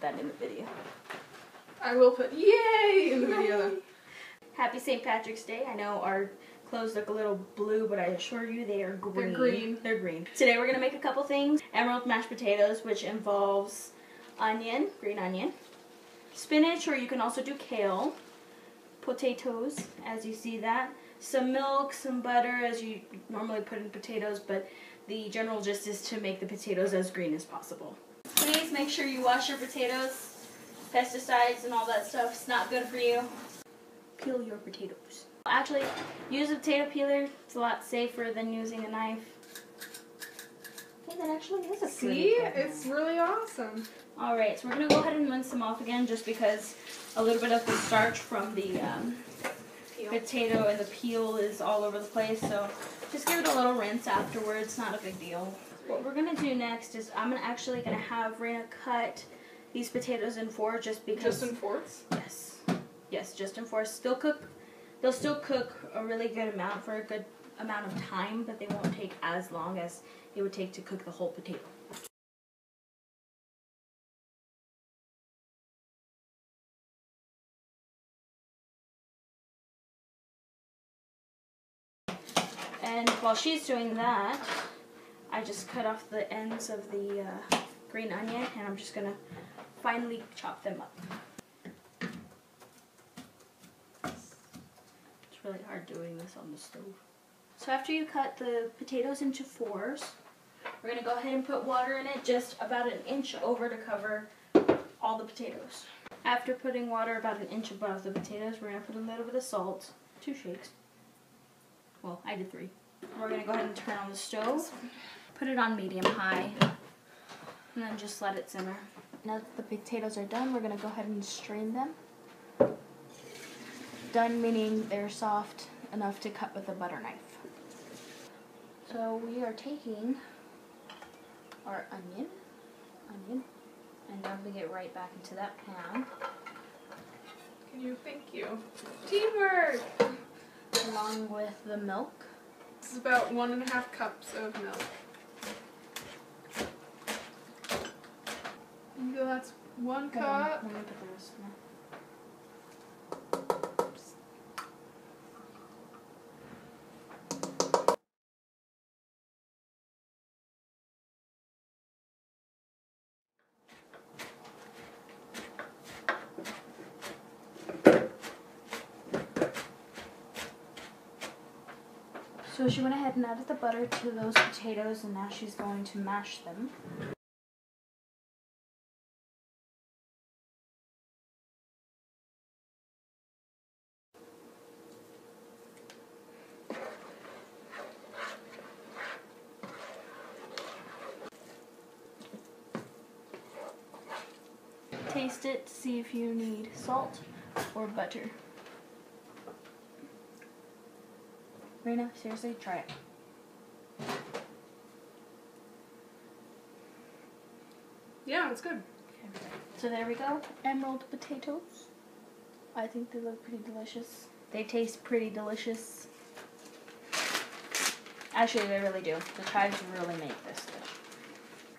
that in the video. I will put yay in the video then. Happy St. Patrick's Day. I know our clothes look a little blue, but I assure you they are green. They're green. They're green. Today we're going to make a couple things. Emerald mashed potatoes, which involves onion, green onion, spinach, or you can also do kale, potatoes, as you see that, some milk, some butter, as you normally put in potatoes, but the general gist is to make the potatoes as green as possible. Please make sure you wash your potatoes. Pesticides and all that stuff is not good for you. Peel your potatoes. Actually, use a potato peeler. It's a lot safer than using a knife. Hey, that actually is a See? It's really awesome. Alright, so we're going to go ahead and rinse them off again just because a little bit of the starch from the potato and the peel is all over the place. So just give it a little rinse afterwards. Not a big deal. What we're going to do next is I'm actually going to have Raina cut these potatoes in four just because... Just in fourths? Yes. Yes, just in fours. They'll still cook a really good amount for a good amount of time, but they won't take as long as it would take to cook the whole potato. And while she's doing that, I just cut off the ends of the green onion, and I'm just going to finely chop them up. It's really hard doing this on the stove. So after you cut the potatoes into fours, we're going to go ahead and put water in it just about an inch over to cover all the potatoes. After putting water about an inch above the potatoes, we're going to put a little bit of salt, 2 shakes. Well, I did 3. We're going to go ahead and turn on the stove, put it on medium-high, and then just let it simmer. Now that the potatoes are done, we're going to go ahead and strain them. Done meaning they're soft enough to cut with a butter knife. So we are taking our onion, and dumping it right back into that pan. Thank you. Teamwork! Along with the milk. This is about 1.5 cups of milk. So that's 1 cup. Let me put the rest in there. So she went ahead and added the butter to those potatoes, and now she's going to mash them. Taste it to see if you need salt or butter. Raina, seriously, try it. Yeah, it's good. Okay. So there we go, emerald potatoes. I think they look pretty delicious. They taste pretty delicious. Actually, they really do. The chives really make this dish.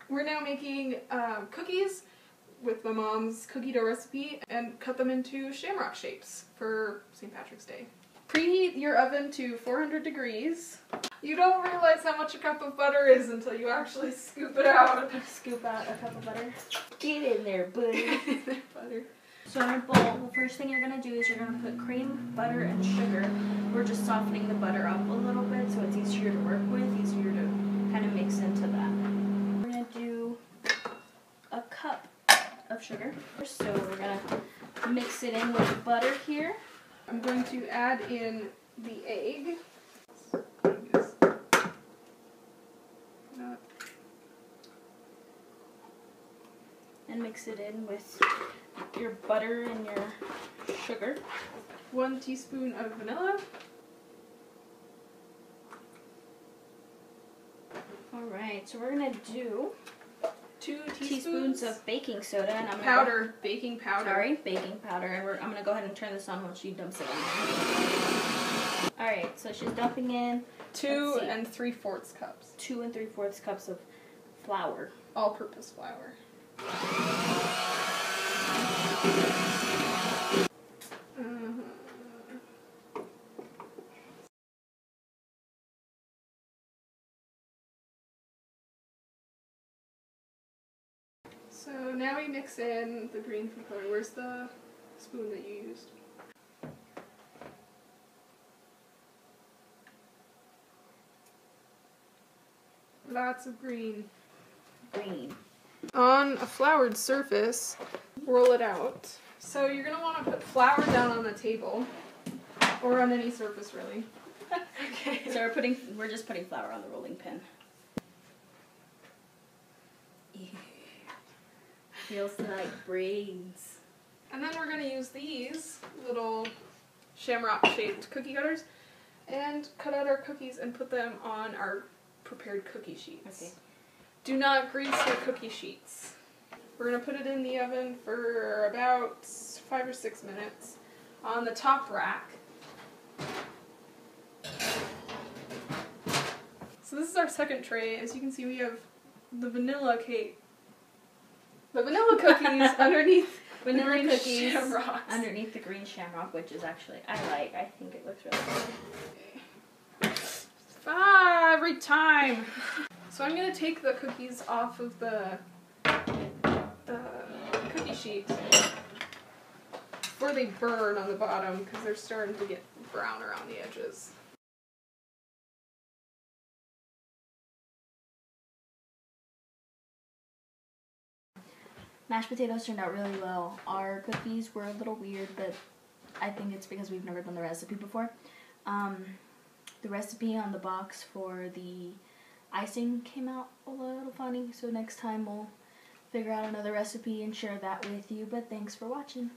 We're now making cookies with my mom's cookie dough recipe and cut them into shamrock shapes for St. Patrick's Day. Preheat your oven to 400 degrees. You don't realize how much a cup of butter is until you actually scoop it out. Scoop out a cup of butter. Get in there, buddy. Butter. So in a bowl, the first thing you're going to do is you're going to put cream, butter, and sugar. We're just softening the butter up a little bit so it's easier to work with, easier to kind of mix into that. We're going to do a cup of sugar. So we're going to mix it in with the butter here. I'm going to add in the egg. And mix it in with your butter and your sugar. 1 teaspoon of vanilla. Alright, so we're going to do 2 teaspoons of baking soda. And I'm powder, baking powder. Sorry, baking powder. And I'm going to go ahead and turn this on while she dumps it in. Alright, so she's dumping in 2 3/4 cups. 2 3/4 cups of flour. All-purpose flour. So now we mix in the green food color. Where's the spoon that you used? Lots of green. Green. On a floured surface, roll it out. So you're going to want to put flour down on the table, or on any surface really. Okay. So we're just putting flour on the rolling pin. Ew. Feels like brains. And then we're going to use these little shamrock-shaped cookie cutters and cut out our cookies and put them on our prepared cookie sheets. Okay. Do not grease your cookie sheets. We're going to put it in the oven for about 5 or 6 minutes on the top rack. So this is our second tray. As you can see, we have the vanilla cake. The vanilla cookies underneath Vanilla the green cookies shamrocks. underneath the green shamrock, which is actually, I think it looks really good. Every time. So I'm going to take the cookies off of the cookie sheet before they burn on the bottom because they're starting to get brown around the edges. Mashed potatoes turned out really well. Our cookies were a little weird, but I think it's because we've never done the recipe before. The recipe on the box for the icing came out a little funny, so next time we'll figure out another recipe and share that with you. But thanks for watching.